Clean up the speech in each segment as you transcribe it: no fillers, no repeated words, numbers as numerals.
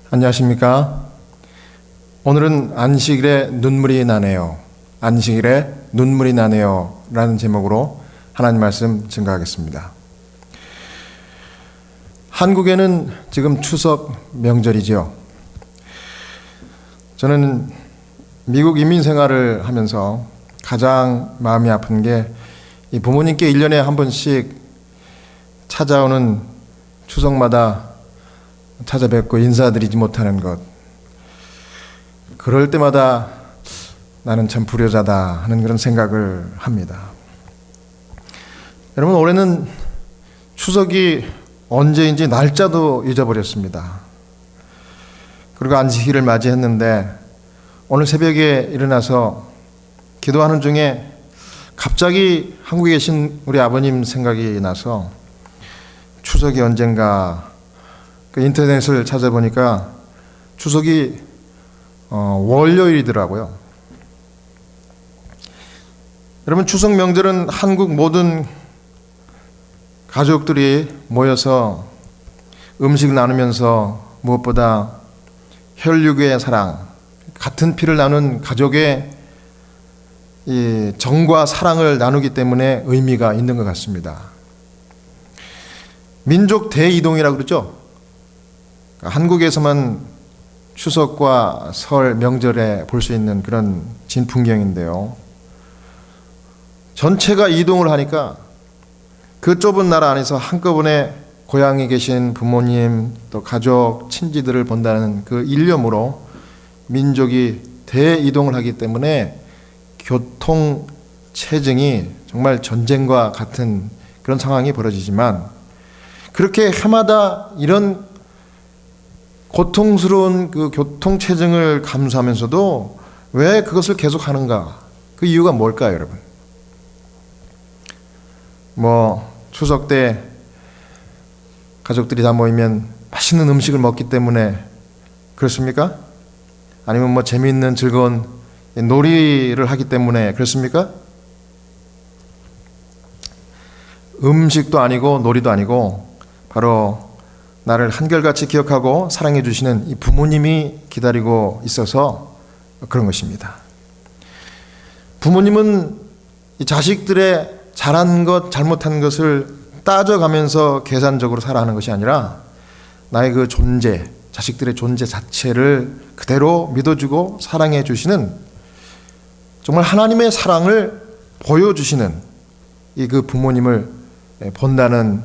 안녕하십니까? 오늘은 안식일에 눈물이 나네요. 안식일에 눈물이 나네요. 라는 제목으로 하나님 말씀 증거하겠습니다. 한국에는 지금 추석 명절이죠. 저는 미국 이민 생활을 하면서 가장 마음이 아픈 게 이 부모님께 1년에 한 번씩 찾아오는 추석마다 찾아뵙고 인사드리지 못하는 것. 그럴 때마다 나는 참 불효자다 하는 그런 생각을 합니다. 여러분, 올해는 추석이 언제인지 날짜도 잊어버렸습니다. 그리고 안식일을 맞이했는데 오늘 새벽에 일어나서 기도하는 중에 갑자기 한국에 계신 우리 아버님 생각이 나서 추석이 언젠가 인터넷을 찾아보니까 추석이 월요일이더라고요. 여러분, 추석 명절은 한국 모든 가족들이 모여서 음식 나누면서 무엇보다 혈육의 사랑, 같은 피를 나눈 가족의 이 정과 사랑을 나누기 때문에 의미가 있는 것 같습니다. 민족 대이동이라고 그러죠. 한국에서만 추석과 설 명절에 볼 수 있는 그런 진풍경인데요. 전체가 이동을 하니까 그 좁은 나라 안에서 한꺼번에 고향에 계신 부모님 또 가족, 친지들을 본다는 그 일념으로 민족이 대이동을 하기 때문에 교통 체증이 정말 전쟁과 같은 그런 상황이 벌어지지만 그렇게 해마다 이런 고통스러운 그 교통 체증을 감수하면서도 왜 그것을 계속하는가? 그 이유가 뭘까요, 여러분? 추석 때 가족들이 다 모이면 맛있는 음식을 먹기 때문에 그렇습니까? 아니면 재미있는 즐거운 놀이를 하기 때문에 그렇습니까? 음식도 아니고 놀이도 아니고 바로 나를 한결같이 기억하고 사랑해 주시는 이 부모님이 기다리고 있어서 그런 것입니다. 부모님은 이 자식들의 잘한 것, 잘못한 것을 따져가면서 계산적으로 살아가는 것이 아니라 나의 그 존재, 자식들의 존재 자체를 그대로 믿어주고 사랑해 주시는 정말 하나님의 사랑을 보여주시는 이 그 부모님을 본다는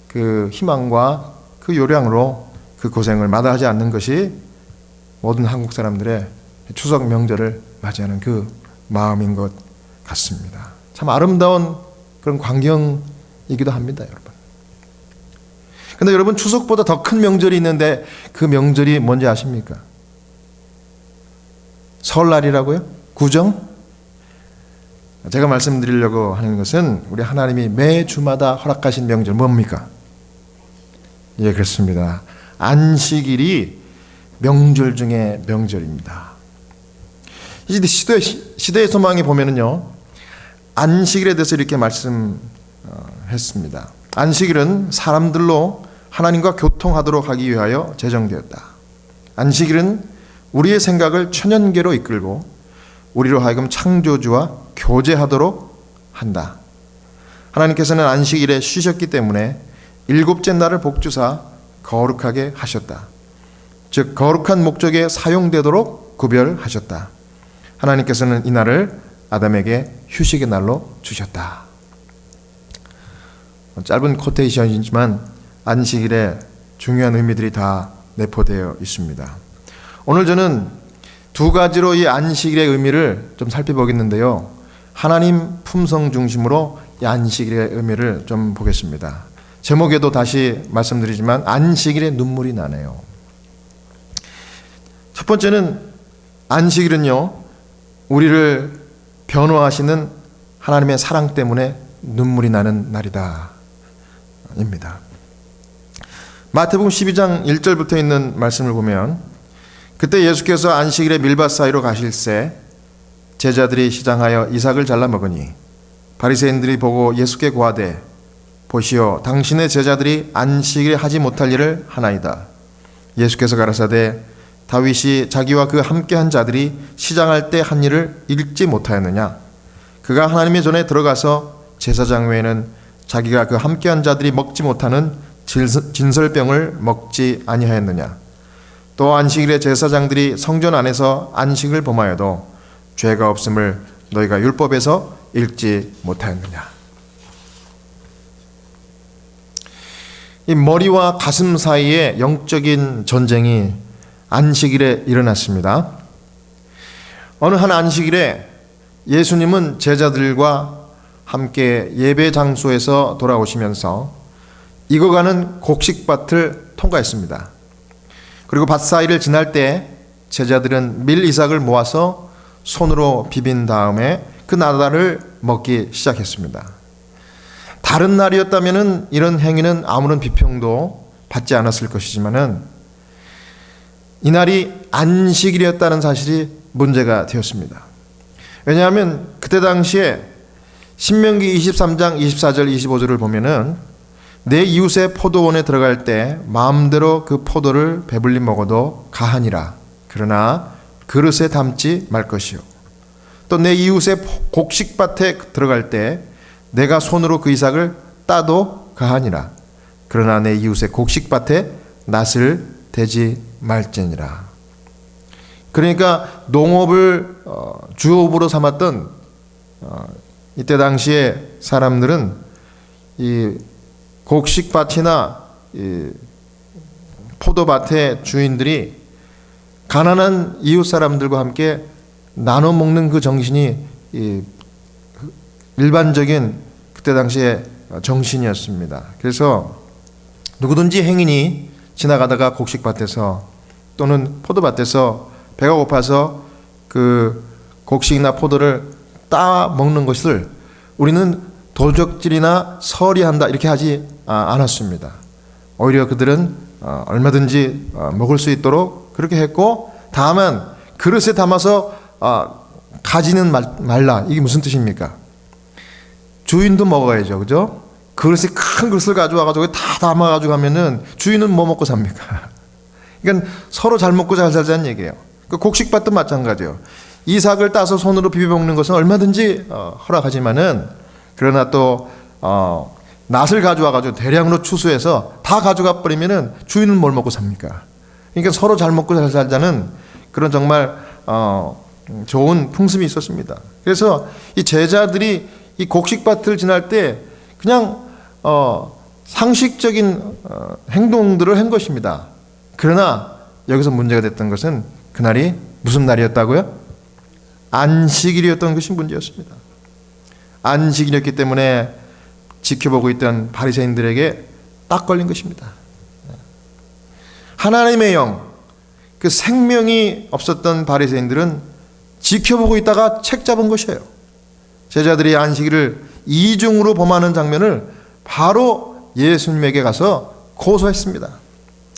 그 희망과 그 요량으로 그 고생을 마다하지 않는 것이 모든 한국 사람들의 추석 명절을 맞이하는 그 마음인 것 같습니다. 참 아름다운 그런 광경이기도 합니다, 여러분. 그런데 여러분, 추석보다 더 큰 명절이 있는데 그 명절이 뭔지 아십니까? 설날이라고요? 구정? 제가 말씀드리려고 하는 것은 우리 하나님이 매 주마다 허락하신 명절 뭡니까? 예, 그렇습니다. 안식일이 명절 중에 명절입니다. 시대의 소망에 보면은요, 안식일에 대해서 이렇게 말씀했습니다. 안식일은 사람들로 하나님과 교통하도록 하기 위하여 제정되었다. 안식일은 우리의 생각을 천연계로 이끌고 우리로 하여금 창조주와 교제하도록 한다. 하나님께서는 안식일에 쉬셨기 때문에 일곱째 날을 복주사 거룩하게 하셨다. 즉 거룩한 목적에 사용되도록 구별하셨다. 하나님께서는 이 날을 아담에게 휴식의 날로 주셨다. 짧은 코테이션이지만 안식일에 중요한 의미들이 다 내포되어 있습니다. 오늘 저는 두 가지로 이 안식일의 의미를 좀 살펴보겠는데요. 하나님 품성 중심으로 이 안식일의 의미를 좀 보겠습니다. 제목에도 다시 말씀드리지만 안식일에 눈물이 나네요. 첫 번째는 안식일은요, 우리를 변호하시는 하나님의 사랑 때문에 눈물이 나는 날이다 입니다. 마태복음 12장 1절부터 있는 말씀을 보면 그때 예수께서 안식일에 밀밭 사이로 가실새 제자들이 시장하여 이삭을 잘라 먹으니 바리새인들이 보고 예수께 고하되 보시오, 당신의 제자들이 안식일에 하지 못할 일을 하나이다. 예수께서 가라사대 다윗이 자기와 그 함께한 자들이 시장할 때 한 일을 읽지 못하였느냐. 그가 하나님의 전에 들어가서 제사장 외에는 자기가 그 함께한 자들이 먹지 못하는 진설병을 먹지 아니하였느냐. 또 안식일에 제사장들이 성전 안에서 안식을 범하여도 죄가 없음을 너희가 율법에서 읽지 못하였느냐. 이 머리와 가슴 사이에 영적인 전쟁이 안식일에 일어났습니다. 어느 한 안식일에 예수님은 제자들과 함께 예배 장소에서 돌아오시면서 익어가는 곡식밭을 통과했습니다. 그리고 밭 사이를 지날 때 제자들은 밀 이삭을 모아서 손으로 비빈 다음에 그 나달을 먹기 시작했습니다. 다른 날이었다면 이런 행위는 아무런 비평도 받지 않았을 것이지만은 이날이 안식일이었다는 사실이 문제가 되었습니다. 왜냐하면 그때 당시에 신명기 23장 24절 25절을 보면은 내 이웃의 포도원에 들어갈 때 마음대로 그 포도를 배불리 먹어도 가하니라. 그러나 그릇에 담지 말 것이요. 또 내 이웃의 곡식밭에 들어갈 때 내가 손으로 그 이삭을 따도 가하니라. 그러나 내 이웃의 곡식밭에 낫을 대지 말지니라. 그러니까 농업을 주업으로 삼았던 이때 당시에 사람들은 이 곡식밭이나 이 포도밭의 주인들이 가난한 이웃 사람들과 함께 나눠 먹는 그 정신이 일반적인 그때 당시의 정신이었습니다. 그래서 누구든지 행인이 지나가다가 곡식밭에서 또는 포도밭에서 배가 고파서 그 곡식이나 포도를 따 먹는 것을 우리는 도적질이나 서리한다 이렇게 하지 않았습니다. 오히려 그들은 얼마든지 먹을 수 있도록 그렇게 했고, 다만 그릇에 담아서 가지는 말라. 이게 무슨 뜻입니까? 주인도 먹어야죠, 그죠? 그릇에 큰 그릇을 가져와가지고 다 담아가지고 가면은 주인은 뭐 먹고 삽니까? 그러니까 서로 잘 먹고 잘 살자는 얘기예요. 그 곡식밭도 마찬가지예요. 이삭을 따서 손으로 비벼 먹는 것은 얼마든지 허락하지만은, 그러나 또 낫을 가져와가지고 대량으로 추수해서 다 가져가 버리면은 주인은 뭘 먹고 삽니까? 그러니까 서로 잘 먹고 잘 살자는 그런 정말 좋은 풍습이 있었습니다. 그래서 이 제자들이 이 곡식밭을 지날 때 그냥 상식적인 행동들을 한 것입니다. 그러나 여기서 문제가 됐던 것은 그날이 무슨 날이었다고요? 안식일이었던 것이 문제였습니다. 안식일이었기 때문에 지켜보고 있던 바리새인들에게 딱 걸린 것입니다. 하나님의 영, 그 생명이 없었던 바리새인들은 지켜보고 있다가 책 잡은 것이에요. 제자들이 안식일을 이중으로 범하는 장면을 바로 예수님에게 가서 고소했습니다.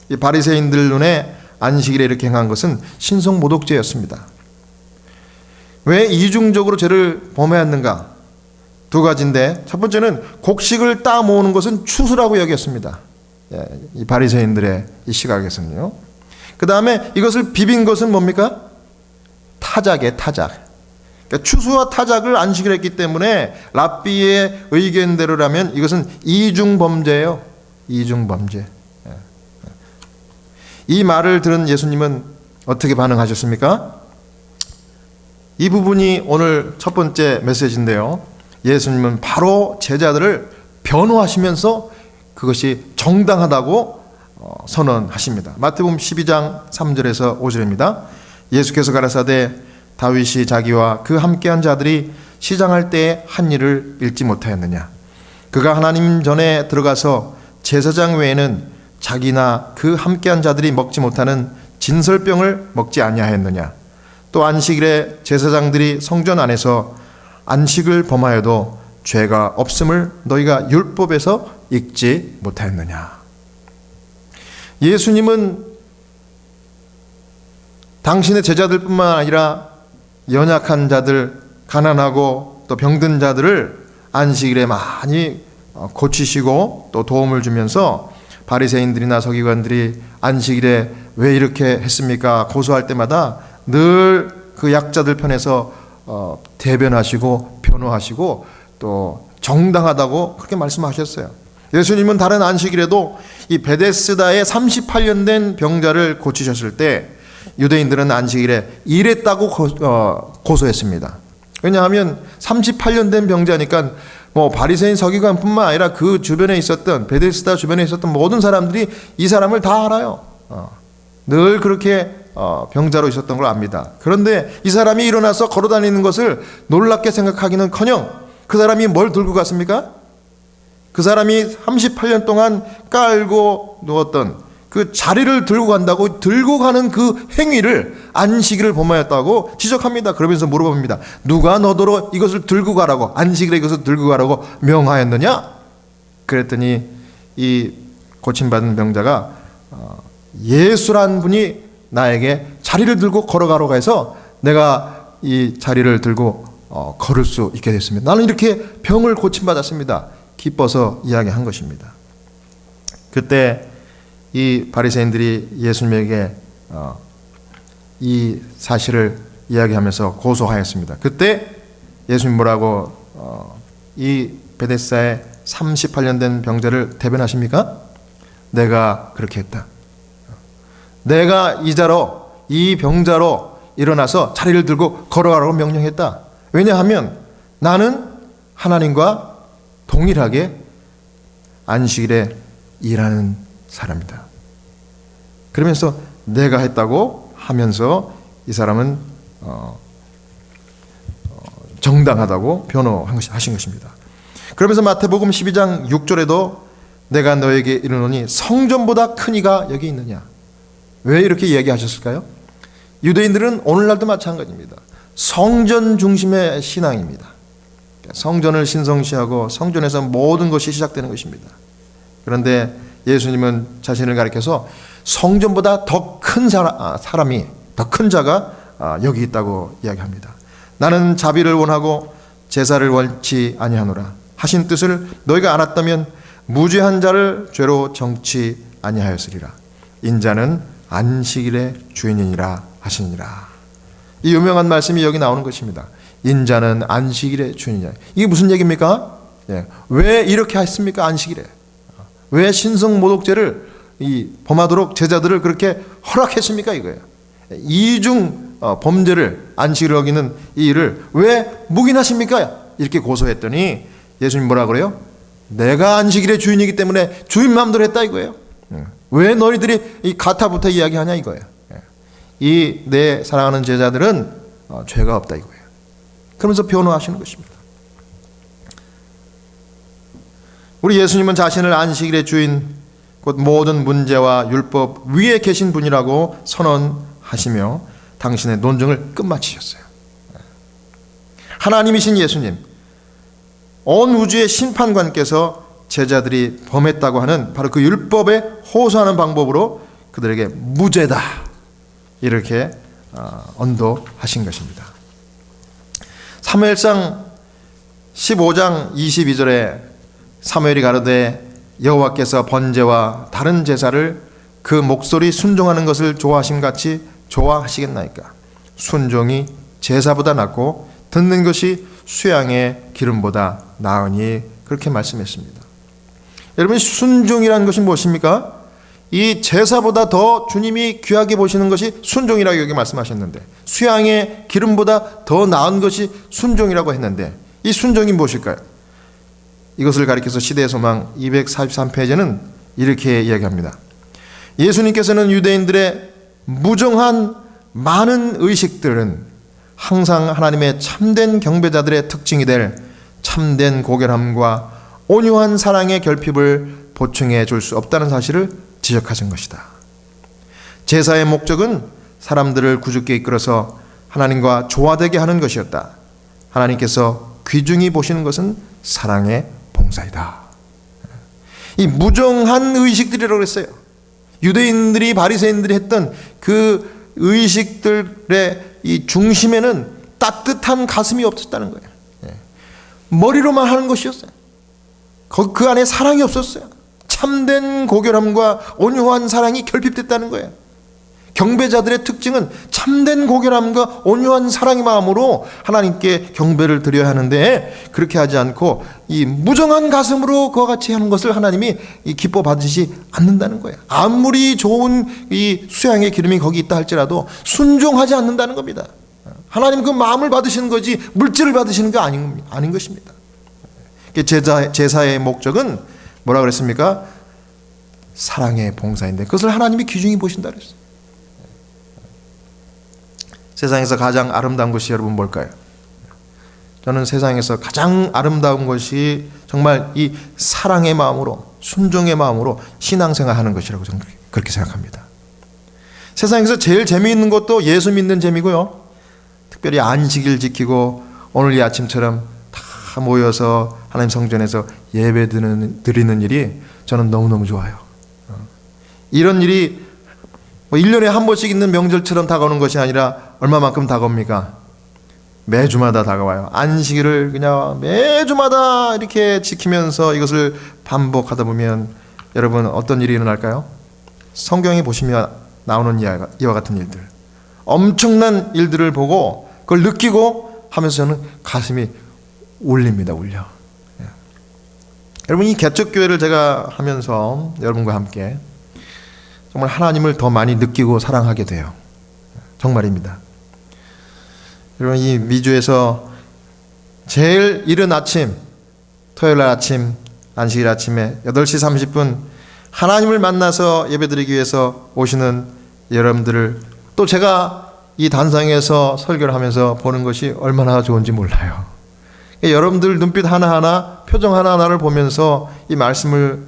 이 바리새인들 눈에 안식일에 이렇게 행한 것은 신성모독죄였습니다. 왜 이중적으로 죄를 범하였는가? 두 가지인데, 첫 번째는 곡식을 따 모으는 것은 추수라고 여겼습니다. 이 바리새인들의 이 시각에서는요. 그 다음에 이것을 비빈 것은 뭡니까? 타작이에요, 타작. 그러니까 추수와 타작을 안식일 했기 때문에 랍비의 의견대로라면 이것은 이중범죄예요. 이중범죄. 이 말을 들은 예수님은 어떻게 반응하셨습니까? 이 부분이 오늘 첫 번째 메시지인데요. 예수님은 바로 제자들을 변호하시면서 그것이 정당하다고 선언하십니다. 마태복음 12장 3절에서 5절입니다. 예수께서 가라사대 다윗이 자기와 그 함께한 자들이 시장할 때에 한 일을 읽지 못하였느냐. 그가 하나님 전에 들어가서 제사장 외에는 자기나 그 함께한 자들이 먹지 못하는 진설병을 먹지 아니하였느냐. 또 안식일에 제사장들이 성전 안에서 안식을 범하여도 죄가 없음을 너희가 율법에서 읽지 못하였느냐. 예수님은 당신의 제자들뿐만 아니라 연약한 자들, 가난하고 또 병든 자들을 안식일에 많이 고치시고 또 도움을 주면서 바리새인들이나 서기관들이 안식일에 왜 이렇게 했습니까? 고소할 때마다 늘 그 약자들 편에서 대변하시고 변호하시고 또 정당하다고 그렇게 말씀하셨어요. 예수님은 다른 안식일에도 이 베데스다에 38년 된 병자를 고치셨을 때 유대인들은 안식일에 일했다고 고소했습니다. 왜냐하면 38년 된 병자니까 뭐 바리새인 서기관뿐만 아니라 그 주변에 있었던 베데스다 주변에 있었던 모든 사람들이 이 사람을 다 알아요. 늘 그렇게 병자로 있었던 걸 압니다. 그런데 이 사람이 일어나서 걸어다니는 것을 놀랍게 생각하기는커녕 그 사람이 뭘 들고 갔습니까? 그 사람이 38년 동안 깔고 누웠던 그 자리를 들고 간다고 들고 가는 그 행위를 안식일을 범하였다고 지적합니다. 그러면서 물어봅니다. 누가 너더러 이것을 들고 가라고 안식일에 이것을 들고 가라고 명하였느냐? 그랬더니 이 고침받은 병자가 예수란 분이 나에게 자리를 들고 걸어가라고 해서 내가 이 자리를 들고 걸을 수 있게 됐습니다. 나는 이렇게 병을 고침받았습니다. 기뻐서 이야기한 것입니다. 그때 이 바리새인들이 예수님에게 이 사실을 이야기하면서 고소하였습니다. 그때 예수님 뭐라고 이 베데스다에 38년 된 병자를 대변하십니까? 내가 그렇게 했다. 내가 이 병자로 일어나서 자리를 들고 걸어가라고 명령했다. 왜냐하면 나는 하나님과 동일하게 안식일에 일하는 사람이다. 그러면서 내가 했다고 하면서 이 사람은 정당하다고 변호하신 것입니다. 그러면서 마태복음 12장 6절에도 내가 너에게 이르노니 성전보다 큰 이가 여기 있느냐. 왜 이렇게 이야기하셨을까요? 유대인들은 오늘날도 마찬가지입니다. 성전 중심의 신앙입니다. 성전을 신성시하고 성전에서 모든 것이 시작되는 것입니다. 그런데 예수님은 자신을 가리켜서 성전보다 더 큰 사람이 더 큰 자가 여기 있다고 이야기합니다. 나는 자비를 원하고 제사를 원치 아니하노라 하신 뜻을 너희가 알았다면 무죄한 자를 죄로 정치 아니하였으리라. 인자는 안식일의 주인이니라 하시니라. 이 유명한 말씀이 여기 나오는 것입니다. 인자는 안식일의 주인이냐. 이게 무슨 얘기입니까? 왜 이렇게 했습니까? 안식일에 왜 신성모독죄를 범하도록 제자들을 그렇게 허락했습니까? 이거예요. 이중 범죄를 안식일을 어기는 이 일을 왜 묵인하십니까? 이렇게 고소했더니 예수님 뭐라 그래요? 내가 안식일의 주인이기 때문에 주인 마음대로 했다 이거예요. 왜 너희들이 이 가타부터 이야기하냐 이거예요. 이 내 사랑하는 제자들은 죄가 없다 이거예요. 그러면서 변호하시는 것입니다. 우리 예수님은 자신을 안식일의 주인 곧 모든 문제와 율법 위에 계신 분이라고 선언하시며 당신의 논증을 끝마치셨어요. 하나님이신 예수님, 온 우주의 심판관께서 제자들이 범했다고 하는 바로 그 율법에 호소하는 방법으로 그들에게 무죄다 이렇게 언도하신 것입니다. 사무엘상 15장 22절에 사무엘이 가로되 여호와께서 번제와 다른 제사를 그 목소리 순종하는 것을 좋아하심같이 좋아하시겠나이까. 순종이 제사보다 낫고 듣는 것이 수양의 기름보다 나으니 그렇게 말씀했습니다. 여러분 순종이라는 것이 무엇입니까? 이 제사보다 더 주님이 귀하게 보시는 것이 순종이라고 여기 말씀하셨는데 수양의 기름보다 더 나은 것이 순종이라고 했는데 이 순종이 무엇일까요? 이것을 가리켜서 시대의 소망 243페이지는 이렇게 이야기합니다. 예수님께서는 유대인들의 무정한 많은 의식들은 항상 하나님의 참된 경배자들의 특징이 될 참된 고결함과 온유한 사랑의 결핍을 보충해 줄 수 없다는 사실을 지적하신 것이다. 제사의 목적은 사람들을 구주께 이끌어서 하나님과 조화되게 하는 것이었다. 하나님께서 귀중히 보시는 것은 사랑의 봉사이다. 이 무정한 의식들이라고 했어요. 유대인들이 바리새인들이 했던 그 의식들의 이 중심에는 따뜻한 가슴이 없었다는 거예요. 머리로만 하는 것이었어요. 그 안에 사랑이 없었어요. 참된 고결함과 온유한 사랑이 결핍됐다는 거예요. 경배자들의 특징은 참된 고결함과 온유한 사랑의 마음으로 하나님께 경배를 드려야 하는데, 그렇게 하지 않고 이 무정한 가슴으로 그와 같이 하는 것을 하나님이 기뻐 받으시지 않는다는 거예요. 아무리 좋은 이 수양의 기름이 거기 있다 할지라도 순종하지 않는다는 겁니다. 하나님 그 마음을 받으시는 거지 물질을 받으시는 게 아닌 것입니다. 제사의 목적은 뭐라 그랬습니까? 사랑의 봉사인데 그것을 하나님이 귀중히 보신다 그랬어요. 세상에서 가장 아름다운 것이 여러분 뭘까요? 저는 세상에서 가장 아름다운 것이 정말 이 사랑의 마음으로, 순종의 마음으로 신앙생활하는 것이라고 저는 그렇게 생각합니다. 세상에서 제일 재미있는 것도 예수 믿는 재미고요, 특별히 안식일 지키고 오늘 이 아침처럼 다 모여서 하나님 성전에서 예배 드리는 일이 저는 너무너무 좋아요. 이런 일이 뭐 1년에 한 번씩 있는 명절처럼 다가오는 것이 아니라 얼마만큼 다가옵니까? 매주마다 다가와요. 안식일을 그냥 매주마다 이렇게 지키면서 이것을 반복하다 보면 여러분 어떤 일이 일어날까요? 성경에 보시면 나오는 이와 같은 일들, 엄청난 일들을 보고 그걸 느끼고 하면서 저는 가슴이 울립니다. 울려. 여러분, 이 개척교회를 제가 하면서 여러분과 함께 정말 하나님을 더 많이 느끼고 사랑하게 돼요. 정말입니다. 여러분, 이 미주에서 제일 이른 아침, 토요일 날 아침, 안식일 아침에 8시 30분 하나님을 만나서 예배드리기 위해서 오시는 여러분들을 또 제가 이 단상에서 설교를 하면서 보는 것이 얼마나 좋은지 몰라요. 여러분들 눈빛 하나하나, 표정 하나하나를 보면서 이 말씀을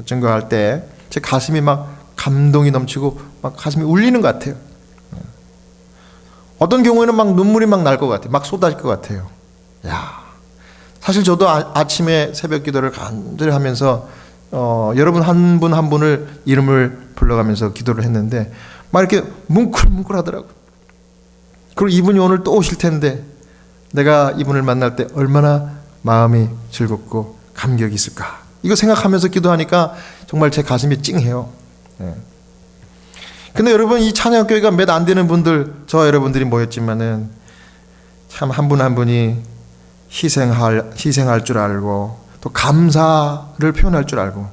증거할 때 제 가슴이 막 감동이 넘치고 막 가슴이 울리는 것 같아요. 어떤 경우에는 막 눈물이 막 날 것 같아요. 막 쏟아질 것 같아요. 야, 사실 저도 아침에 새벽 기도를 간절히 하면서 여러분 한 분 한 분을 이름을 불러가면서 기도를 했는데 막 이렇게 뭉클뭉클 하더라고요. 그리고 이분이 오늘 또 오실 텐데 내가 이분을 만날 때 얼마나 마음이 즐겁고 감격이 있을까, 이거 생각하면서 기도하니까 정말 제 가슴이 찡해요. 근데 여러분, 이 찬양교회가 몇 안 되는 분들, 저 여러분들이 모였지만은 참 한 분 한 분이 희생할 줄 알고 또 감사를 표현할 줄 알고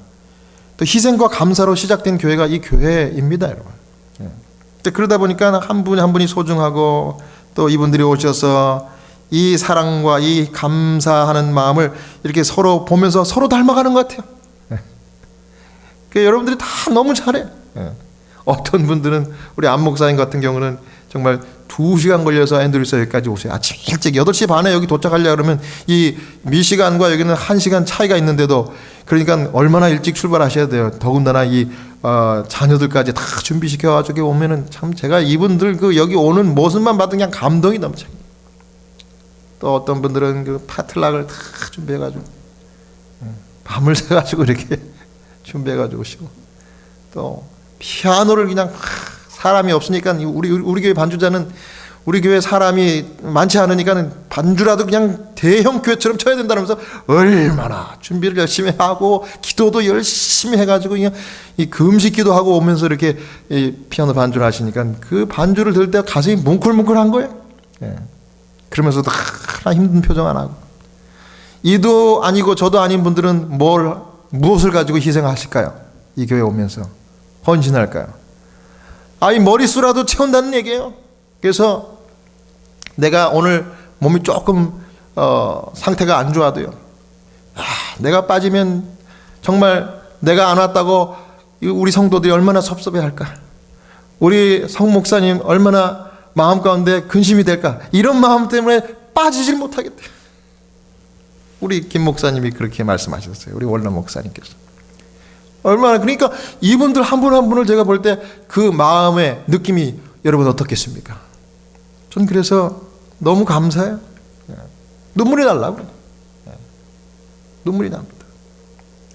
또 희생과 감사로 시작된 교회가 이 교회입니다, 여러분. 그러다 보니까 한 분 한 분이 소중하고 또 이분들이 오셔서 이 사랑과 이 감사하는 마음을 이렇게 서로 보면서 서로 닮아가는 것 같아요. 여러분들이 다 너무 잘해. 어떤 분들은 우리 안 목사님 같은 경우는 정말 2시간 걸려서 앤드루스에까지 오세요. 아침 일찍 8시 반에 여기 도착하려고 그러면 이 미시간과 여기는 1시간 차이가 있는데도, 그러니까 얼마나 일찍 출발하셔야 돼요. 더군다나 이 자녀들까지 다 준비시켜가지고 오면은 참 제가 이분들 그 여기 오는 모습만 봐도 그냥 감동이 넘쳐요. 또 어떤 분들은 그 파틀락을 다 준비해가지고 밤을 새가지고 이렇게 준비해가지고 오시고, 또 피아노를 그냥 사람이 없으니까 우리 교회 반주자는 우리 교회 사람이 많지 않으니까 반주라도 그냥 대형 교회처럼 쳐야 된다면서 얼마나 준비를 열심히 하고 기도도 열심히 해가지고 그냥 이 금식 기도하고 오면서 이렇게 이 피아노 반주를 하시니까 그 반주를 들을 때 가슴이 뭉클뭉클한 거예요. 그러면서도 하나 힘든 표정 안 하고. 이도 아니고 저도 아닌 분들은 무엇을 가지고 희생하실까요? 이 교회 오면서 헌신할까요? 이 머릿수라도 채운다는 얘기예요. 그래서 내가 오늘 몸이 조금 상태가 안 좋아도요, 내가 빠지면 정말 내가 안 왔다고 우리 성도들이 얼마나 섭섭해할까, 우리 성 목사님 얼마나 마음 가운데 근심이 될까, 이런 마음 때문에 빠지질 못하겠대요. 우리 김 목사님이 그렇게 말씀하셨어요. 우리 원로 목사님께서. 얼마나, 그러니까 이분들 한 분 한 분을 제가 볼 때 그 마음의 느낌이 여러분 어떻겠습니까? 전 그래서 너무 감사해요. 눈물이 날라고. 눈물이 납니다.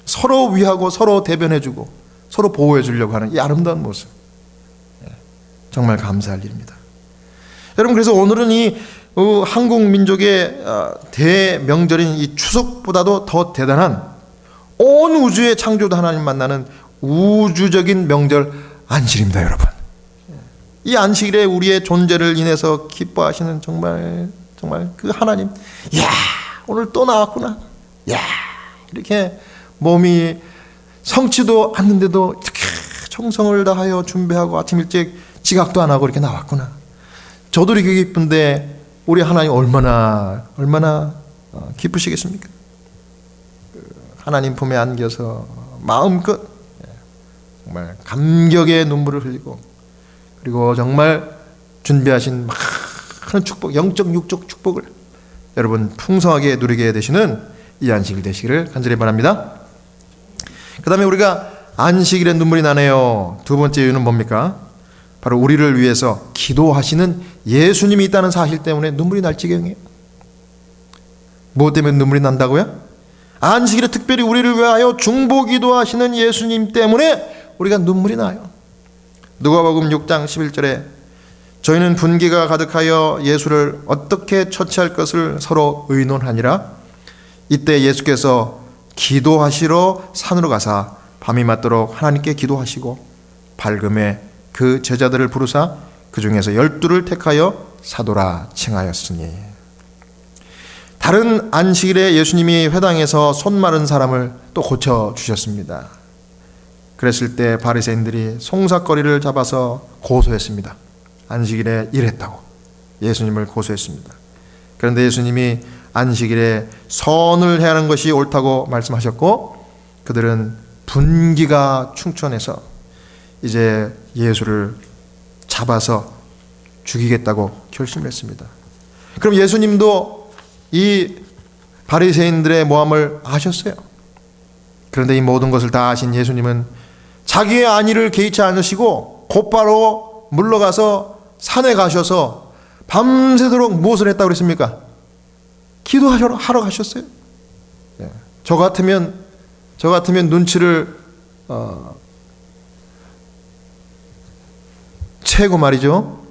서로 위하고 서로 대변해주고 서로 보호해주려고 하는 이 아름다운 모습, 정말 감사할 일입니다. 여러분, 그래서 오늘은 이 한국 민족의 대명절인 이 추석보다도 더 대단한 온 우주의 창조도 하나님 만나는 우주적인 명절 안식입니다, 여러분. 이 안식일에 우리의 존재를 인해서 기뻐하시는 정말 그 하나님, 이야, 오늘 또 나왔구나. 야, 이렇게 몸이 성치도 않는데도 이렇게 정성을 다하여 준비하고 아침 일찍 지각도 안 하고 이렇게 나왔구나. 저도 이렇게 기쁜데 우리 하나님 얼마나 기쁘시겠습니까? 하나님 품에 안겨서 마음껏 정말 감격의 눈물을 흘리고, 그리고 정말 준비하신 많은 축복, 영적 육적 축복을 여러분 풍성하게 누리게 되시는 이 안식일 되시기를 간절히 바랍니다. 그 다음에 우리가 안식일에 눈물이 나네요. 두 번째 이유는 뭡니까? 바로 우리를 위해서 기도하시는 예수님이 있다는 사실 때문에 눈물이 날 지경이에요. 무엇 때문에 눈물이 난다고요? 안식일에 특별히 우리를 위하여 중보기도 하시는 예수님 때문에 우리가 눈물이 나요. 누가복음 6장 11절에 저희는 분기가 가득하여 예수를 어떻게 처치할 것을 서로 의논하니라. 이때 예수께서 기도하시러 산으로 가사 밤이 맞도록 하나님께 기도하시고 밝음에 그 제자들을 부르사 그 중에서 12를 택하여 사도라 칭하였으니. 다른 안식일에 예수님이 회당에서 손 마른 사람을 또 고쳐주셨습니다. 그랬을 때 바리새인들이 송사거리를 잡아서 고소했습니다. 안식일에 일했다고 예수님을 고소했습니다. 그런데 예수님이 안식일에 선을 해야 하는 것이 옳다고 말씀하셨고, 그들은 분기가 충천해서 이제 예수를 잡아서 죽이겠다고 결심했습니다. 그럼 예수님도 이 바리새인들의 모함을 아셨어요. 그런데 이 모든 것을 다 아신 예수님은 자기의 안위를 개의치 않으시고 곧바로 물러가서 산에 가셔서 밤새도록 무엇을 했다고 그랬습니까? 기도하러 가셨어요. 네. 저 같으면 눈치를 채고 말이죠,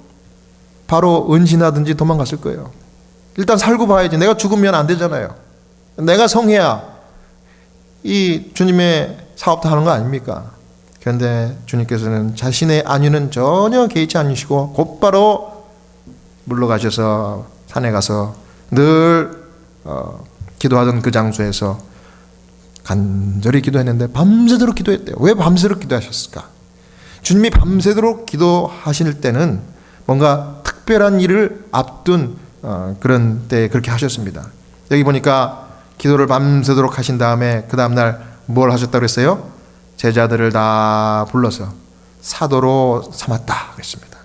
바로 은신하든지 도망갔을 거예요. 일단 살고 봐야지. 내가 죽으면 안 되잖아요. 내가 성해야 이 주님의 사업도 하는 거 아닙니까? 그런데 주님께서는 자신의 안위는 전혀 개의치 않으시고 곧바로 물러가셔서 산에 가서 늘 기도하던 그 장소에서 간절히 기도했는데 밤새도록 기도했대요. 왜 밤새도록 기도하셨을까? 주님이 밤새도록 기도하실 때는 뭔가 특별한 일을 앞둔 그런 때 그렇게 하셨습니다. 여기 보니까 기도를 밤새도록 하신 다음에 그 다음날 뭘 하셨다고 그랬어요? 제자들을 다 불러서 사도로 삼았다 그랬습니다.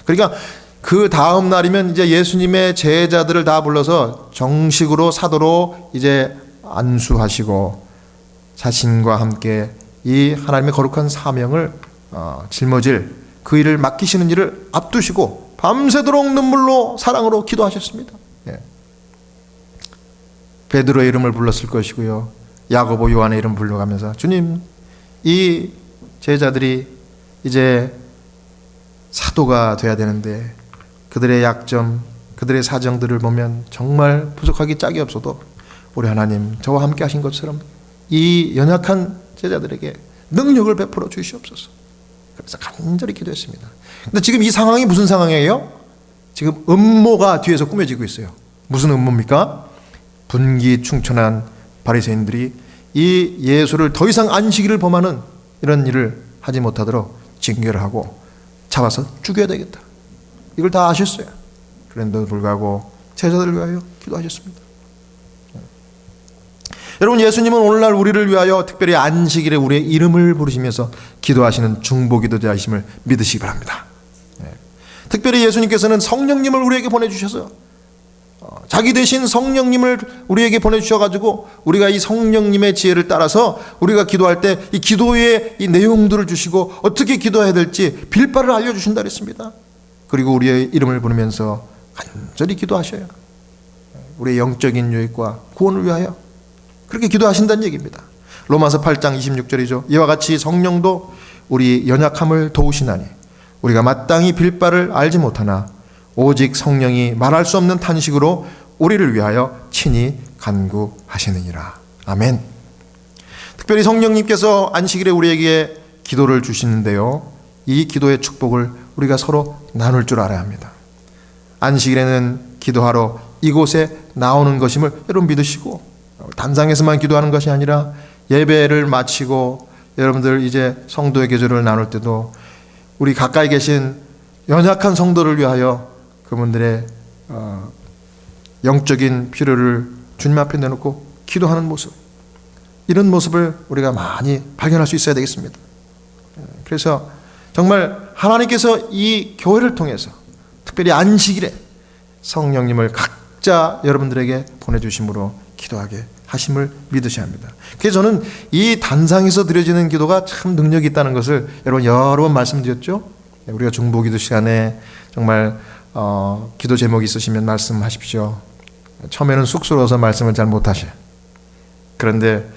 그러니까 그 다음 날이면 이제 예수님의 제자들을 다 불러서 정식으로 사도로 이제 안수하시고 자신과 함께 이 하나님의 거룩한 사명을 짊어질 그 일을 맡기시는 일을 앞두시고 밤새도록 눈물로 사랑으로 기도하셨습니다. 예. 베드로의 이름을 불렀을 것이고요, 야고보, 요한의 이름 불러가면서 주님, 이 제자들이 이제 사도가 돼야 되는데 그들의 약점, 그들의 사정들을 보면 정말 부족하기 짝이 없어도 우리 하나님 저와 함께 하신 것처럼 이 연약한 제자들에게 능력을 베풀어 주시옵소서. 그래서 간절히 기도했습니다. 근데 지금 이 상황이 무슨 상황이에요? 지금 음모가 뒤에서 꾸며지고 있어요. 무슨 음모입니까? 분기 충천한 바리새인들이 이 예수를 더 이상 안식일을 범하는 이런 일을 하지 못하도록 징계를 하고 잡아서 죽여야 되겠다. 이걸 다 아셨어요. 그런데도 불구하고 제자들을 위하여 기도하셨습니다. 여러분, 예수님은 오늘날 우리를 위하여 특별히 안식일에 우리의 이름을 부르시면서 기도하시는 중보기도자이심을 믿으시기 바랍니다. 특별히 예수님께서는 성령님을 우리에게 보내주셔서 자기 대신 성령님을 우리에게 보내주셔가지고 우리가 이 성령님의 지혜를 따라서 우리가 기도할 때 이 기도의 이 내용들을 주시고 어떻게 기도해야 될지 빌바를 알려주신다 그랬습니다. 그리고 우리의 이름을 부르면서 간절히 기도하셔요. 우리의 영적인 유익과 구원을 위하여 그렇게 기도하신다는 얘기입니다. 로마서 8장 26절이죠. 이와 같이 성령도 우리 연약함을 도우시나니 우리가 마땅히 빌바를 알지 못하나 오직 성령이 말할 수 없는 탄식으로 우리를 위하여 친히 간구하시느니라. 아멘. 특별히 성령님께서 안식일에 우리에게 기도를 주시는데요, 이 기도의 축복을 우리가 서로 나눌 줄 알아야 합니다. 안식일에는 기도하러 이곳에 나오는 것임을 여러분 믿으시고, 단상에서만 기도하는 것이 아니라 예배를 마치고 여러분들 이제 성도의 계절을 나눌 때도 우리 가까이 계신 연약한 성도를 위하여 그분들의 영적인 필요를 주님 앞에 내놓고 기도하는 모습, 이런 모습을 우리가 많이 발견할 수 있어야 되겠습니다. 그래서 정말 하나님께서 이 교회를 통해서 특별히 안식일에 성령님을 각자 여러분들에게 보내주심으로 기도하게 하심을 믿으셔야 합니다. 그래서 저는 이 단상에서 드려지는 기도가 참 능력이 있다는 것을 여러분 여러 번 말씀드렸죠. 우리가 중보기도 시간에 정말 기도 제목이 있으시면 말씀하십시오. 처음에는 쑥스러워서 말씀을 잘 못하셔요. 그런데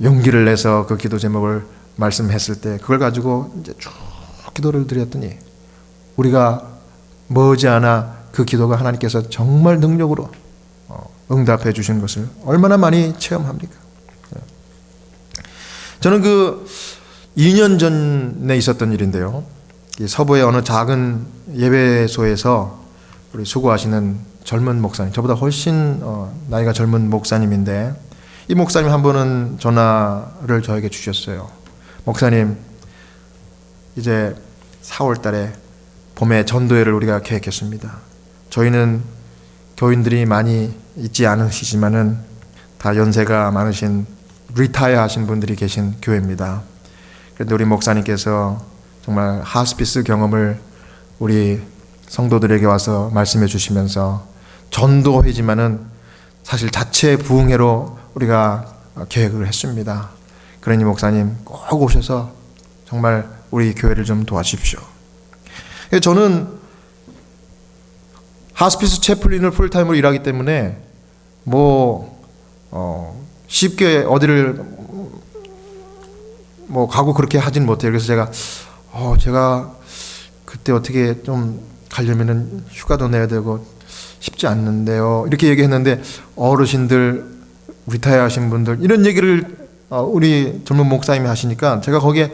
용기를 내서 그 기도 제목을 말씀했을 때 그걸 가지고 이제 쭉 기도를 드렸더니 우리가 머지않아 그 기도가 하나님께서 정말 능력으로 응답해 주신 것을 얼마나 많이 체험합니까? 저는 그 2년 전에 있었던 일인데요, 서부의 어느 작은 예배소에서 우리 수고하시는 젊은 목사님, 저보다 훨씬 나이가 젊은 목사님인데, 이 목사님 한 분은 전화를 저에게 주셨어요. 목사님, 이제 4월 달에 봄에 전도회를 우리가 계획했습니다. 저희는 교인들이 많이 있지 않으시지만은 다 연세가 많으신 리타이어 하신 분들이 계신 교회입니다. 그런데 우리 목사님께서 정말 하스피스 경험을 우리 성도들에게 와서 말씀해 주시면서 전도회지만은 사실 자체 부흥회로 우리가 계획을 했습니다. 그러니 목사님 꼭 오셔서 정말 우리 교회를 좀 도와주십시오. 저는 하스피스 채플린을 풀타임으로 일하기 때문에 쉽게 어디를 가고 그렇게 하진 못해요. 그래서 제가 그때 어떻게 좀 가려면은 휴가도 내야 되고 쉽지 않는데요, 이렇게 얘기했는데 어르신들, 리타이어 하신 분들 이런 얘기를 우리 젊은 목사님이 하시니까 제가 거기에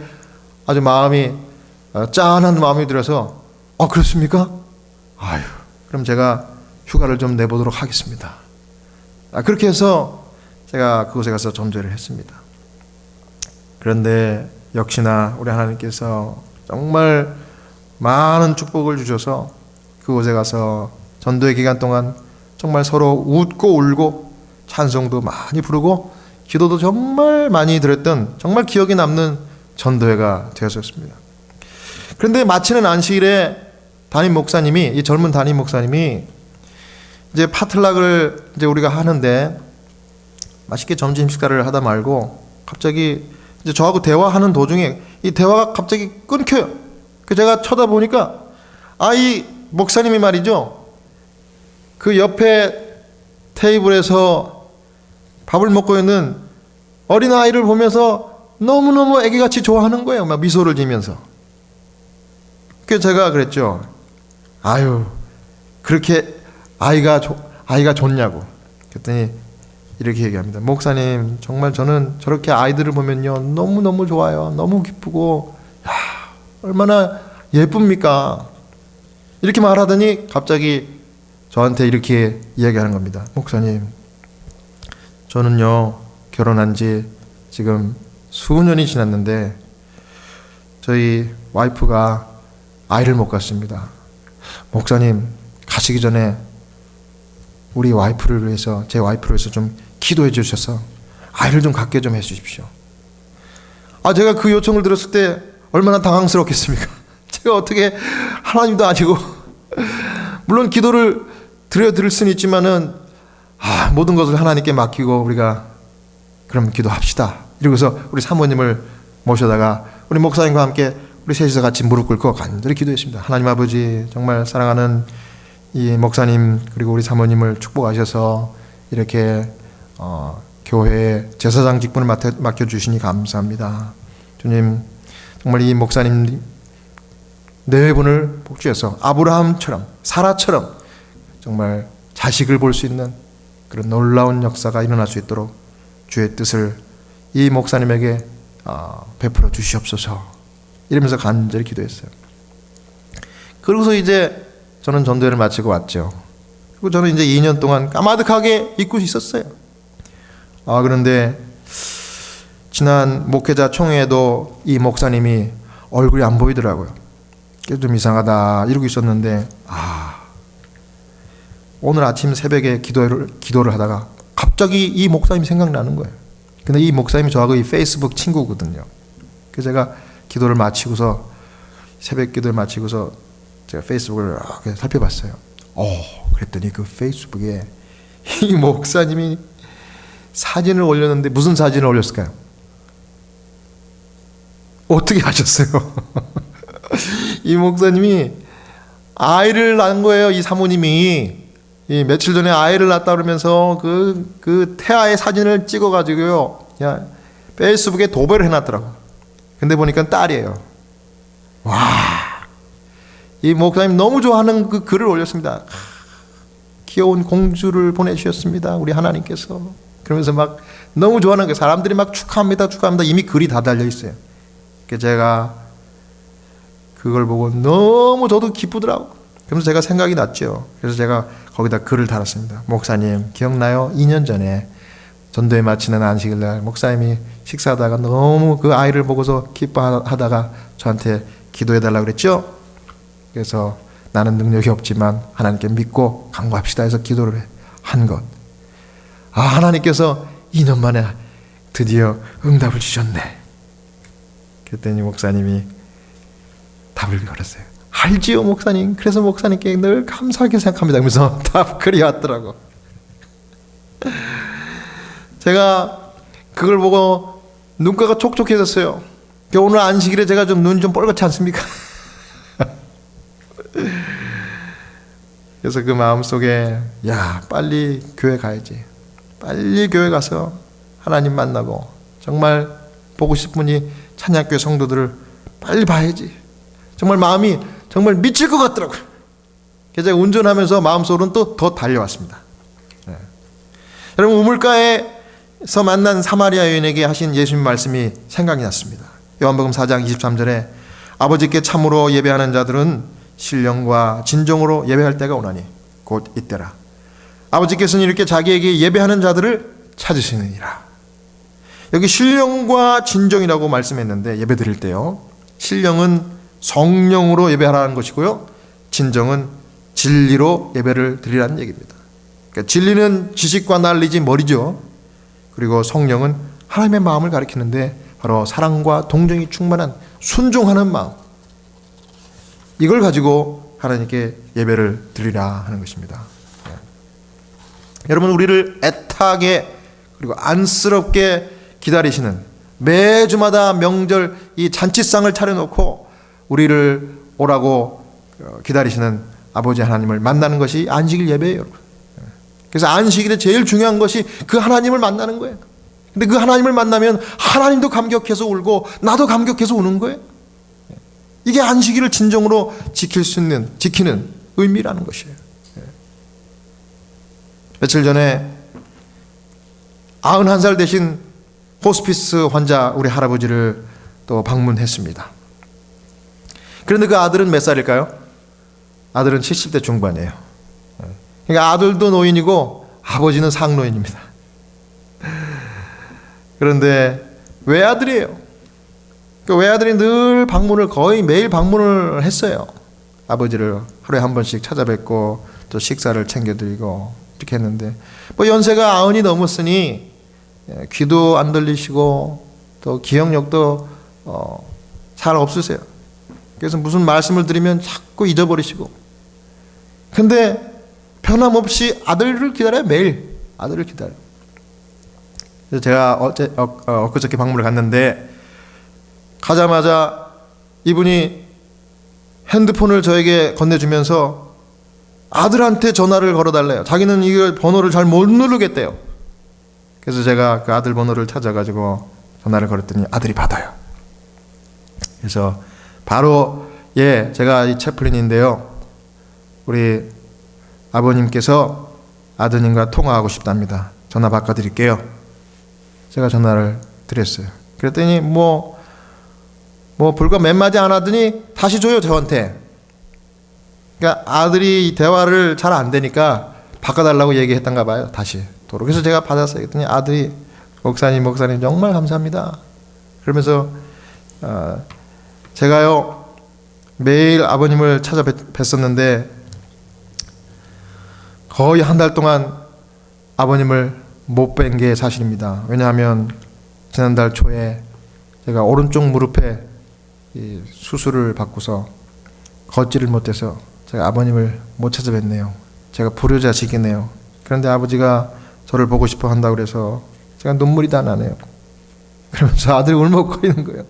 아주 마음이 짠한 마음이 들어서 그렇습니까? 아유, 그럼 제가 휴가를 좀 내보도록 하겠습니다. 그렇게 해서 제가 그곳에 가서 전도를 했습니다. 그런데 역시나 우리 하나님께서 정말 많은 축복을 주셔서 그곳에 가서 전도의 기간 동안 정말 서로 웃고 울고 찬송도 많이 부르고 기도도 정말 많이 드렸던 정말 기억에 남는 전도회가 되었었습니다. 그런데 마치는 안식일에 이 젊은 담임 목사님이 이제 파틀락을 이제 우리가 하는데 맛있게 점심 식사를 하다 말고 갑자기 이제 저하고 대화하는 도중에 이 대화가 갑자기 끊겨요. 그 제가 쳐다보니까 이 목사님이 말이죠, 그 옆에 테이블에서 밥을 먹고 있는 어린 아이를 보면서 너무너무 애기같이 좋아하는 거예요. 막 미소를 지면서. 그래서 제가 그랬죠. 아유, 그렇게 아이가 좋냐고. 그랬더니 이렇게 얘기합니다. 목사님, 정말 저는 저렇게 아이들을 보면요 너무너무 좋아요. 너무 기쁘고 얼마나 예쁩니까? 이렇게 말하더니 갑자기 저한테 이렇게 이야기하는 겁니다. 목사님, 저는요 결혼한 지 지금 수년이 지났는데 저희 와이프가 아이를 못 갖습니다. 목사님, 가시기 전에 우리 와이프를 위해서, 제 와이프를 위해서 좀 기도해 주셔서 아이를 좀 갖게 좀 해 주십시오. 제가 그 요청을 들었을 때 얼마나 당황스럽겠습니까? 제가 어떻게 하나님도 아니고 물론 기도를 드릴 수는 있지만은 모든 것을 하나님께 맡기고 우리가 그럼 기도합시다. 이러고서 우리 사모님을 모셔다가 우리 목사님과 함께 우리 셋이서 같이 무릎 꿇고 간절히 기도했습니다. 하나님 아버지, 정말 사랑하는 이 목사님 그리고 우리 사모님을 축복하셔서 이렇게 교회에 제사장 직분을 맡겨주시니 감사합니다. 주님, 정말 이 목사님 네 분을 복주해서 아브라함처럼 사라처럼 정말 자식을 볼 수 있는 그런 놀라운 역사가 일어날 수 있도록 주의 뜻을 이 목사님에게 베풀어 주시옵소서 이러면서 간절히 기도했어요. 그러고서 이제 저는 전도회를 마치고 왔죠. 그리고 저는 이제 2년 동안 까마득하게 잊고 있었어요. 그런데 지난 목회자 총회에도 이 목사님이 얼굴이 안 보이더라고요. 그래서 좀 이상하다 이러고 있었는데 오늘 아침 새벽에 기도를 하다가 갑자기 이 목사님이 생각나는 거예요. 근데 이 목사님이 저하고 이 페이스북 친구거든요. 그래서 제가 기도를 마치고서 새벽 기도를 마치고서 제가 페이스북을 이렇게 살펴봤어요. 그랬더니 그 페이스북에 이 목사님이 사진을 올렸는데 무슨 사진을 올렸을까요? 어떻게 하셨어요? 이 목사님이 아이를 낳은 거예요. 이 사모님이 며칠 전에 아이를 낳았다 그러면서 그 태아의 사진을 찍어가지고요, 그냥 페이스북에 도배를 해놨더라고. 근데 보니까 딸이에요. 이 목사님 너무 좋아하는 그 글을 올렸습니다. 귀여운 공주를 보내주셨습니다, 우리 하나님께서. 그러면서 막 너무 좋아하는 거, 사람들이 막 축하합니다. 이미 글이 다 달려 있어요. 그래서 제가 그걸 보고 너무 저도 기쁘더라고. 그래서 제가 생각이 났죠. 그래서 제가 거기다 글을 달았습니다. 목사님 기억나요? 2년 전에 전도회 마치는 안식일 날 목사님이 식사하다가 너무 그 아이를 보고서 기뻐하다가 저한테 기도해달라고 그랬죠? 그래서 나는 능력이 없지만 하나님께 믿고 간구합시다 해서 기도를 한 것. 하나님께서 2년 만에 드디어 응답을 주셨네. 그랬더니 목사님이 답을 걸었어요. 알지요 목사님. 그래서 목사님께 늘 감사하게 생각합니다. 그러면서 답글이 왔더라고. 제가 그걸 보고 눈가가 촉촉해졌어요. 오늘 안식일에 제가 좀 눈이 좀 뻘겋지 않습니까? 그래서 그 마음속에 빨리 교회 가야지. 빨리 교회 가서 하나님 만나고 정말 보고 싶으니 찬양교회 성도들을 빨리 봐야지. 정말 마음이 정말 미칠 것 같더라고요. 그래서 제가 운전하면서 마음속으로는 또 더 달려왔습니다. 여러분, 우물가에서 만난 사마리아 여인에게 하신 예수님 말씀이 생각이 났습니다. 요한복음 4장 23절에 아버지께 참으로 예배하는 자들은 신령과 진정으로 예배할 때가 오나니 곧 이때라. 아버지께서는 이렇게 자기에게 예배하는 자들을 찾으시느니라. 여기 신령과 진정이라고 말씀했는데, 예배 드릴 때요, 신령은 성령으로 예배하라는 것이고요, 진정은 진리로 예배를 드리라는 얘기입니다. 그러니까 진리는 지식과 난리지 머리죠. 그리고 성령은 하나님의 마음을 가리키는데 바로 사랑과 동정이 충만한 순종하는 마음, 이걸 가지고 하나님께 예배를 드리라 하는 것입니다. 여러분, 우리를 애타게 그리고 안쓰럽게 기다리시는, 매주마다 명절 이 잔치상을 차려놓고 우리를 오라고 기다리시는 아버지 하나님을 만나는 것이 안식일 예배예요, 여러분. 그래서 안식일에 제일 중요한 것이 그 하나님을 만나는 거예요. 근데 그 하나님을 만나면 하나님도 감격해서 울고 나도 감격해서 우는 거예요. 이게 안식일을 진정으로 지키는 의미라는 것이에요. 며칠 전에 91살 되신 호스피스 환자 우리 할아버지를 또 방문했습니다. 그런데 그 아들은 몇 살일까요? 아들은 70대 중반이에요. 그러니까 아들도 노인이고 아버지는 상노인입니다. 그런데 외아들이에요. 그 외아들이 늘 거의 매일 방문을 했어요. 아버지를 하루에 한 번씩 찾아뵙고 또 식사를 챙겨드리고 이렇게 했는데, 연세가 90이 넘었으니 귀도 안 들리시고 또 기억력도 잘 없으세요. 그래서 무슨 말씀을 드리면 자꾸 잊어버리시고, 근데 변함없이 아들을 기다려요. 매일 아들을 기다려요. 그래서 제가 엊그저께 방문을 갔는데, 가자마자 이분이 핸드폰을 저에게 건네주면서 아들한테 전화를 걸어달래요. 자기는 이걸 번호를 잘 못 누르겠대요. 그래서 제가 그 아들 번호를 찾아가지고 전화를 걸었더니 아들이 받아요. 그래서 바로 제가 이 채플린인데요, 우리 아버님께서 아드님과 통화하고 싶답니다. 전화 바꿔드릴게요. 제가 전화를 드렸어요. 그랬더니 뭐 불과 몇 마디 안 하더니 다시 줘요, 저한테. 그러니까 아들이 대화를 잘 안 되니까 바꿔달라고 얘기했던가 봐요, 다시. 그래서 제가 받았어요. 그랬더니 아들이 목사님 정말 감사합니다. 그러면서 제가요 매일 아버님을 찾아뵀었는데 거의 한 달 동안 아버님을 못 뵌 게 사실입니다. 왜냐하면 지난달 초에 제가 오른쪽 무릎에 이 수술을 받고서 걷지를 못해서 제가 아버님을 못 찾아뵀네요. 제가 불효자식이네요. 그런데 아버지가 저를 보고 싶어 한다고 그래서 제가 눈물이 다 나네요. 그러면서 아들이 울먹거리는 거예요.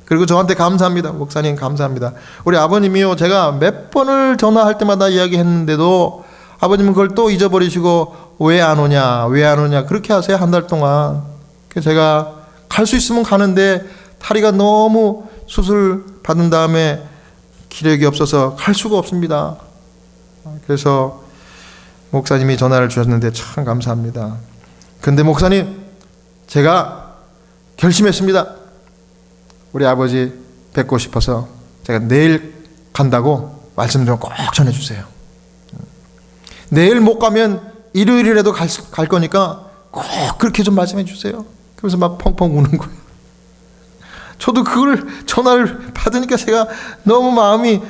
그리고 저한테 감사합니다. 목사님 감사합니다. 우리 아버님이요, 제가 몇 번을 전화할 때마다 이야기했는데도 아버님은 그걸 또 잊어버리시고 왜 안 오냐 그렇게 하세요, 한 달 동안. 그래서 제가 갈 수 있으면 가는데 다리가 너무 수술 받은 다음에 기력이 없어서 갈 수가 없습니다. 그래서 목사님이 전화를 주셨는데 참 감사합니다. 근데 목사님, 제가 결심했습니다. 우리 아버지 뵙고 싶어서 제가 내일 간다고 말씀 좀 꼭 전해주세요. 내일 못 가면 일요일이라도 갈 거니까 꼭 그렇게 좀 말씀해 주세요. 그러면서 막 펑펑 우는 거예요. 저도 그걸 전화를 받으니까 제가 너무 마음이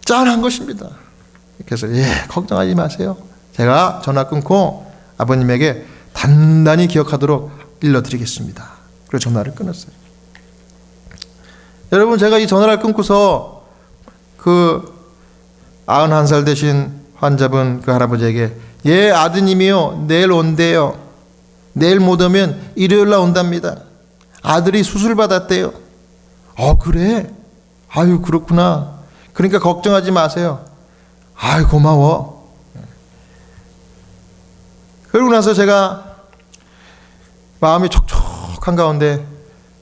짠한 것입니다. 그래서 걱정하지 마세요. 제가 전화 끊고 아버님에게 단단히 기억하도록 일러드리겠습니다. 그리고 전화를 끊었어요. 여러분, 제가 이 전화를 끊고서 그 91살 되신 환자분 그 할아버지에게 아드님이요 내일 온대요. 내일 못 오면 일요일날 온답니다. 아들이 수술 받았대요. 그래? 아유, 그렇구나. 그러니까 걱정하지 마세요. 아유, 고마워. 그러고 나서 제가 마음이 촉촉한 가운데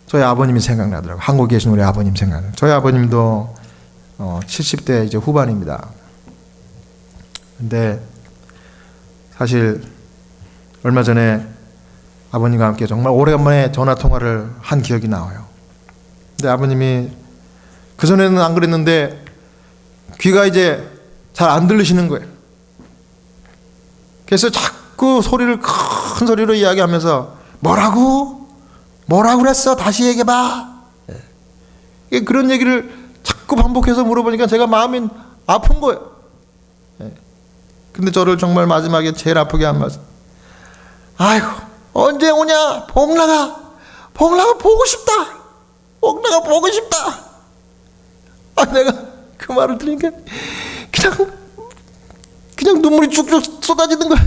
저희 아버님이 생각나더라고요. 한국에 계신 우리 아버님 생각나요. 저희 아버님도 70대 이제 후반입니다. 근데 사실 얼마 전에 아버님과 함께 정말 오래간만에 전화 통화를 한 기억이 나와요. 근데 아버님이 그전에는 안 그랬는데 귀가 이제 잘 안 들리시는 거예요. 그래서 자꾸 소리를 큰 소리로 이야기하면서 뭐라고 그랬어? 다시 얘기해봐. 그런 얘기를 자꾸 반복해서 물어보니까 제가 마음이 아픈 거예요. 근데 저를 정말 마지막에 제일 아프게 한 말씀. 아이고, 언제 오냐? 복나가 보고 싶다. 복나가 보고 싶다. 내가 그 말을 들으니까 그냥 눈물이 쭉쭉 쏟아지는 거야.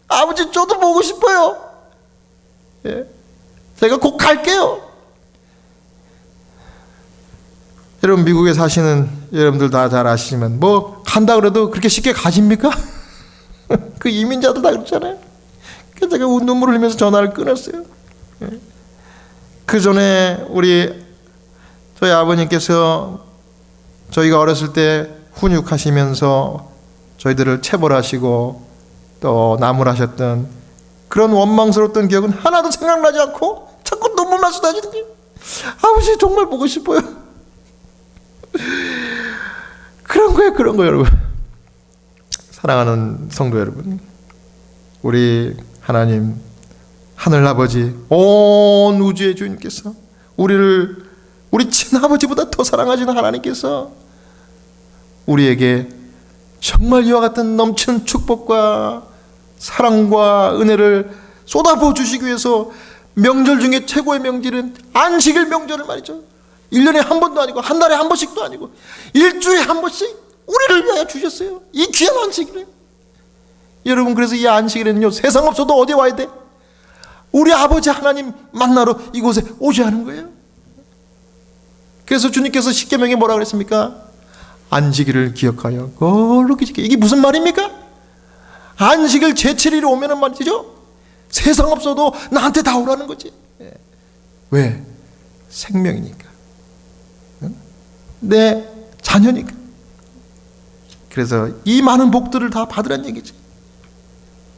아버지, 저도 보고 싶어요. 제가 곧 갈게요. 여러분, 미국에 사시는 여러분들 다 잘 아시지만 간다 그래도 그렇게 쉽게 가십니까? 그 이민자들 다 그렇잖아요. 그래서 제가 눈물을 흘리면서 전화를 끊었어요. 그 전에 저희 아버님께서 저희가 어렸을 때 훈육하시면서 저희들을 체벌하시고 또 나무라셨던 그런 원망스러웠던 기억은 하나도 생각나지 않고 자꾸 눈물만 쏟아지는 거예요. 아버지, 정말 보고 싶어요. 그런 거예요, 여러분. 사랑하는 성도 여러분, 우리 하나님, 하늘아버지, 온 우주의 주인께서 우리 친아버지보다 더 사랑하시는 하나님께서 우리에게 정말 이와 같은 넘치는 축복과 사랑과 은혜를 쏟아부어 주시기 위해서 명절 중에 최고의 명절은 안식일 명절을 말이죠. 1년에 한 번도 아니고 한 달에 한 번씩도 아니고 일주일에 한 번씩 우리를 위하여 주셨어요. 이 귀한 안식일을. 여러분, 그래서 이 안식일에는요, 세상 없어도 어디 와야 돼? 우리 아버지 하나님 만나러 이곳에 오셔야 하는 거예요. 그래서 주님께서 십계명에 뭐라고 그랬습니까? 안식일을 기억하여 거룩히 지켜. 이게 무슨 말입니까? 안식일 제7일이 오면은 말이죠, 세상 없어도 나한테 다 오라는 거지. 왜? 생명이니까, 내 자녀니까. 그래서 이 많은 복들을 다 받으란 얘기지.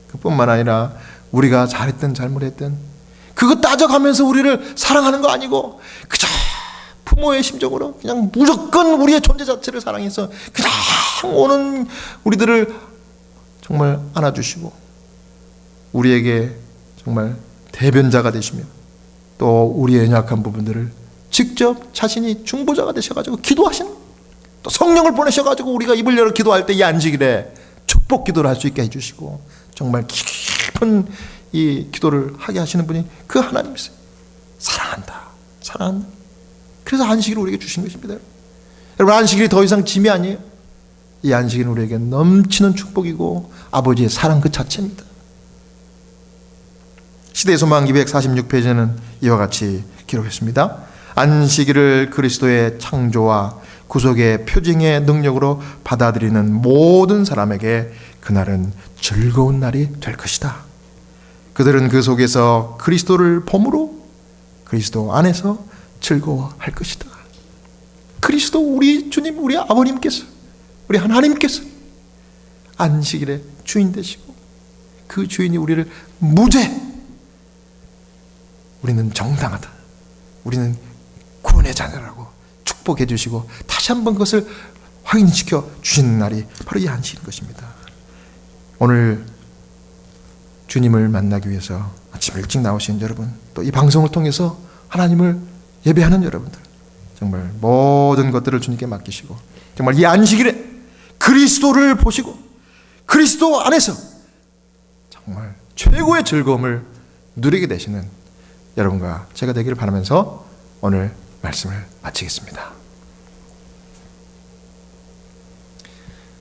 그뿐만 아니라 우리가 잘했든 잘못했든 그거 따져가면서 우리를 사랑하는 거 아니고 그저 부모의 심정으로 그냥 무조건 우리의 존재 자체를 사랑해서 그냥 오는 우리들을 정말 안아주시고 우리에게 정말 대변자가 되시며 또 우리의 연약한 부분들을 직접 자신이 중보자가 되셔가지고 기도하시는, 또 성령을 보내셔가지고 우리가 입을 열어 기도할 때 이 안식일에 축복 기도를 할 수 있게 해주시고 정말 깊은 이 기도를 하게 하시는 분이 그 하나님이세요. 사랑한다. 그래서 안식일을 우리에게 주신 것입니다. 여러분, 안식일이 더 이상 짐이 아니에요. 이 안식일은 우리에게 넘치는 축복이고 아버지의 사랑 그 자체입니다. 시대의 소망 246페이지는 이와 같이 기록했습니다. 안식일을 그리스도의 창조와 구속의 표징의 능력으로 받아들이는 모든 사람에게 그날은 즐거운 날이 될 것이다. 그들은 그 속에서 그리스도를 봄으로 그리스도 안에서 즐거워할 것이다. 그리스도 우리 주님, 우리 아버님께서, 우리 하나님께서 안식일의 주인 되시고 그 주인이 우리를 무죄, 우리는 정당하다, 우리는 구원의 자녀라고 축복해 주시고 다시 한번 그것을 확인시켜 주시는 날이 바로 이 안식일인 것입니다. 오늘 주님을 만나기 위해서 아침 일찍 나오신 여러분, 또 이 방송을 통해서 하나님을 예배하는 여러분들, 정말 모든 것들을 주님께 맡기시고 정말 이 안식일에 그리스도를 보시고 그리스도 안에서 정말 최고의 즐거움을 누리게 되시는 여러분과 제가 되기를 바라면서 오늘 말씀을 마치겠습니다.